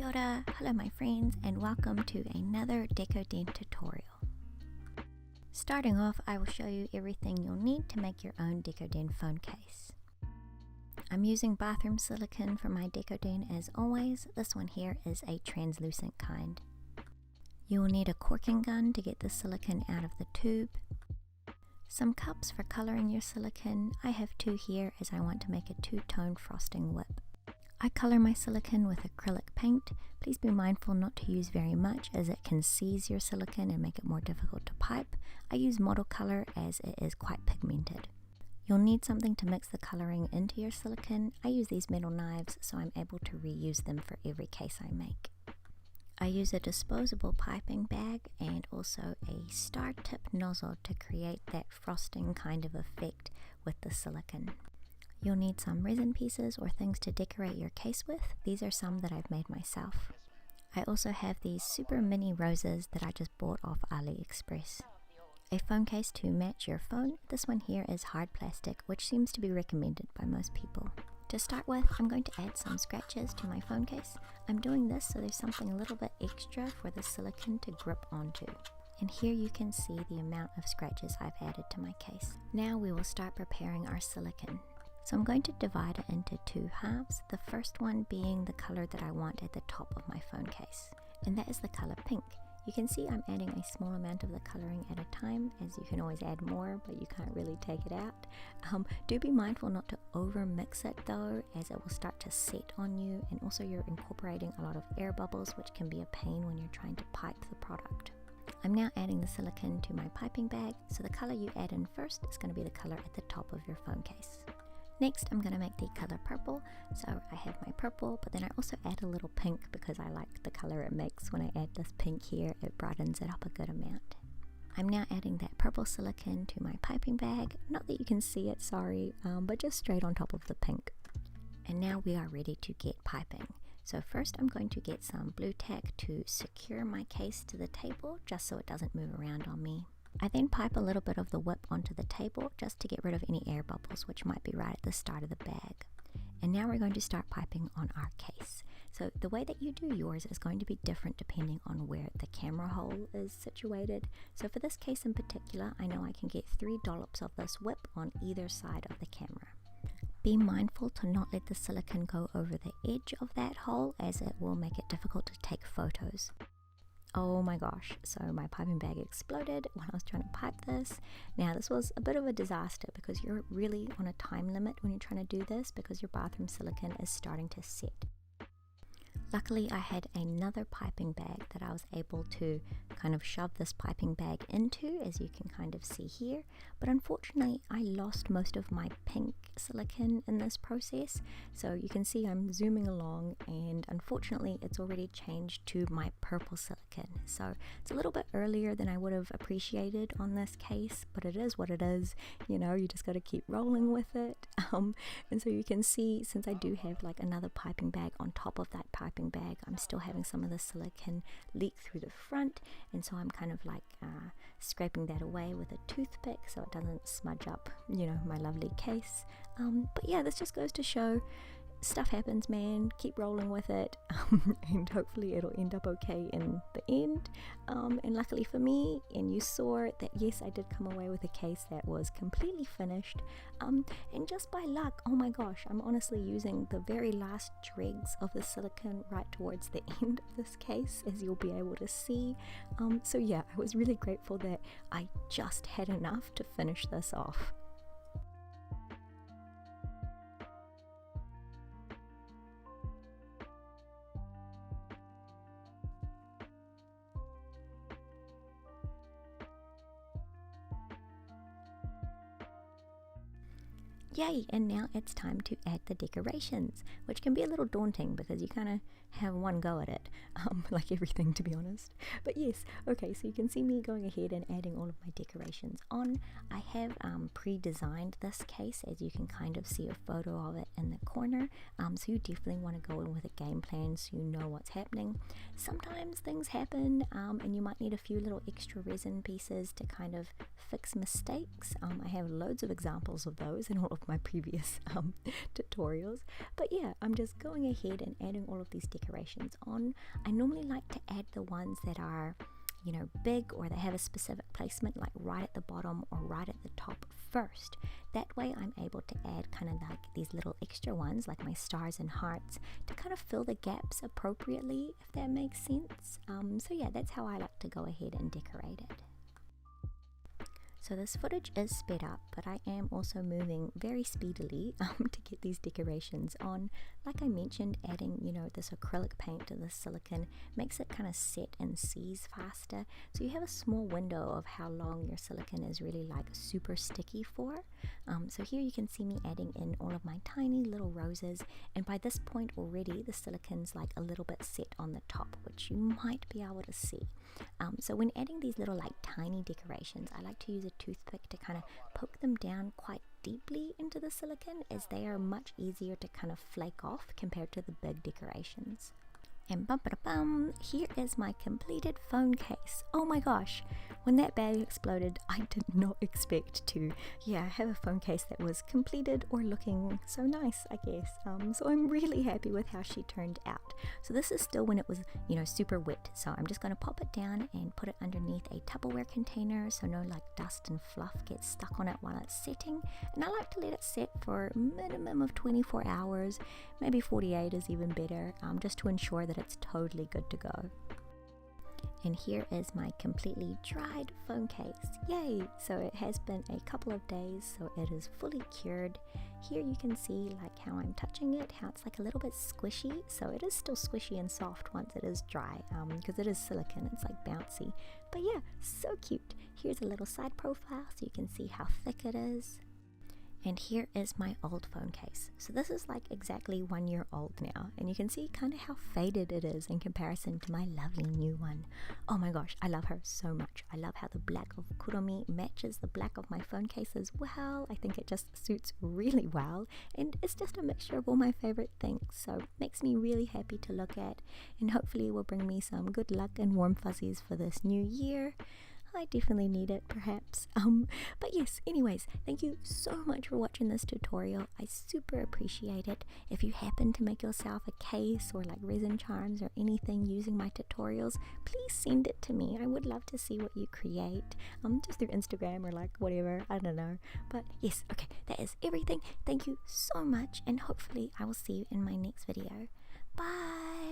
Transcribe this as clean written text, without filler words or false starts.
Kia ora, hello my friends, and welcome to another Decoden tutorial. Starting off, I will show you everything you'll need to make your own Decoden phone case. I'm using bathroom silicone for my Decoden as always. This one here is a translucent kind. You will need a corking gun to get the silicone out of the tube. Some cups for coloring your silicone. I have two here as I want to make a two-tone frosting whip. I color my silicone with acrylic paint. Please be mindful not to use very much as it can seize your silicone and make it more difficult to pipe. I use model color as it is quite pigmented. You'll need something to mix the coloring into your silicone. I use these metal knives so I'm able to reuse them for every case I make. I use a disposable piping bag and also a star tip nozzle to create that frosting kind of effect with the silicone. You'll need some resin pieces or things to decorate your case with. These are some that I've made myself. I also have these super mini roses that I just bought off AliExpress. A phone case to match your phone. This one here is hard plastic, which seems to be recommended by most people. To start with, I'm going to add some scratches to my phone case. I'm doing this so there's something a little bit extra for the silicone to grip onto. And here you can see the amount of scratches I've added to my case. Now we will start preparing our silicone. So I'm going to divide it into two halves, the first one being the color that I want at the top of my phone case, and that is the color pink. You can see I'm adding a small amount of the coloring at a time, as you can always add more, but you can't really take it out. Do be mindful not to over mix it though, as it will start to set on you, and also you're incorporating a lot of air bubbles, which can be a pain when you're trying to pipe the product. I'm now adding the silicone to my piping bag, so the color you add in first is going to be the color at the top of your phone case. Next, I'm going to make the color purple, so I have my purple, but then I also add a little pink because I like the color it makes when I add this pink here. It brightens it up a good amount. I'm now adding that purple silicone to my piping bag, not that you can see it, sorry, but just straight on top of the pink. And now we are ready to get piping. So first I'm going to get some blue tack to secure my case to the table, just so it doesn't move around on me. I then pipe a little bit of the whip onto the table just to get rid of any air bubbles which might be right at the start of the bag. And now we're going to start piping on our case. So the way that you do yours is going to be different depending on where the camera hole is situated. So for this case in particular, I know I can get 3 dollops of this whip on either side of the camera. Be mindful to not let the silicone go over the edge of that hole, as it will make it difficult to take photos. Oh my gosh, so my piping bag exploded when I was trying to pipe this. Now this was a bit of a disaster because you're really on a time limit when you're trying to do this because your bathroom silicone is starting to set. Luckily I had another piping bag that I was able to kind of shove this piping bag into, as you can kind of see here, but unfortunately I lost most of my pink silicone in this process. So you can see I'm zooming along and unfortunately it's already changed to my purple silicone. So it's a little bit earlier than I would have appreciated on this case, but it is what it is, you know, you just got to keep rolling with it. And so you can see, since I do have like another piping bag on top of that piping bag, I'm still having some of the silicone leak through the front, and so I'm kind of like scraping that away with a toothpick so it doesn't smudge up, you know, my lovely case. But yeah, this just goes to show stuff happens, man. Keep rolling with it, and hopefully it'll end up okay in the end. And luckily for me, and you saw that yes, I did come away with a case that was completely finished, and just by luck, oh my gosh, I'm honestly using the very last dregs of the silicone right towards the end of this case, as you'll be able to see. So yeah, I was really grateful that I just had enough to finish this off. Yay, and now it's time to add the decorations, which can be a little daunting because you kind of have one go at it, like everything, to be honest. But yes, okay, so you can see me going ahead and adding all of my decorations on. I have pre-designed this case, as you can kind of see a photo of it in the corner, so you definitely want to go in with a game plan so you know what's happening. Sometimes things happen, and you might need a few little extra resin pieces to kind of fix mistakes. I have loads of examples of those in all of like my previous tutorials. But yeah, I'm just going ahead and adding all of these decorations on. I normally like to add the ones that are, you know, big, or they have a specific placement, like right at the bottom or right at the top first. That way I'm able to add kind of like these little extra ones, like my stars and hearts, to kind of fill the gaps appropriately, if that makes sense. So yeah, that's how I like to go ahead and decorate it. So this footage is sped up, but I am also moving very speedily to get these decorations on. Like I mentioned, adding, you know, this acrylic paint to the silicone makes it kind of set and seize faster. So you have a small window of how long your silicone is really like super sticky for. So here you can see me adding in all of my tiny little roses, and by this point already the silicone's like a little bit set on the top, which you might be able to see. So when adding these little like tiny decorations, I like to use a toothpick to kind of poke them down quite deeply into the silicone, as they are much easier to kind of flake off compared to the big decorations. And bum, here is my completed phone case. Oh my gosh, when that bag exploded, I did not expect to, have a phone case that was completed or looking so nice, I guess. So I'm really happy with how she turned out. So this is still when it was, you know, super wet. So I'm just going to pop it down and put it underneath a Tupperware container so no like dust and fluff gets stuck on it while it's setting. And I like to let it set for a minimum of 24 hours, maybe 48 is even better, just to ensure that it's totally good to go. And here is my completely dried phone case. Yay! So it has been a couple of days, so it is fully cured. Here you can see like how I'm touching it, how it's like a little bit squishy. So it is still squishy and soft once it is dry, because it is silicone, it's like bouncy. But yeah, so cute. Here's a little side profile so you can see how thick it is. And here is my old phone case. So this is like exactly 1 year old now, and you can see kind of how faded it is in comparison to my lovely new one. Oh my gosh, I love her so much. I love how the black of Kuromi matches the black of my phone case as well. I think it just suits really well, and it's just a mixture of all my favorite things, so it makes me really happy to look at, and hopefully it will bring me some good luck and warm fuzzies for this new year. I definitely need it, perhaps. But yes, anyways, thank you so much for watching this tutorial. I super appreciate it. If you happen to make yourself a case or like resin charms or anything using my tutorials, please send it to me. I would love to see what you create, just through Instagram or like whatever, I don't know. But yes, okay, that is everything. Thank you so much, and hopefully I will see you in my next video. Bye!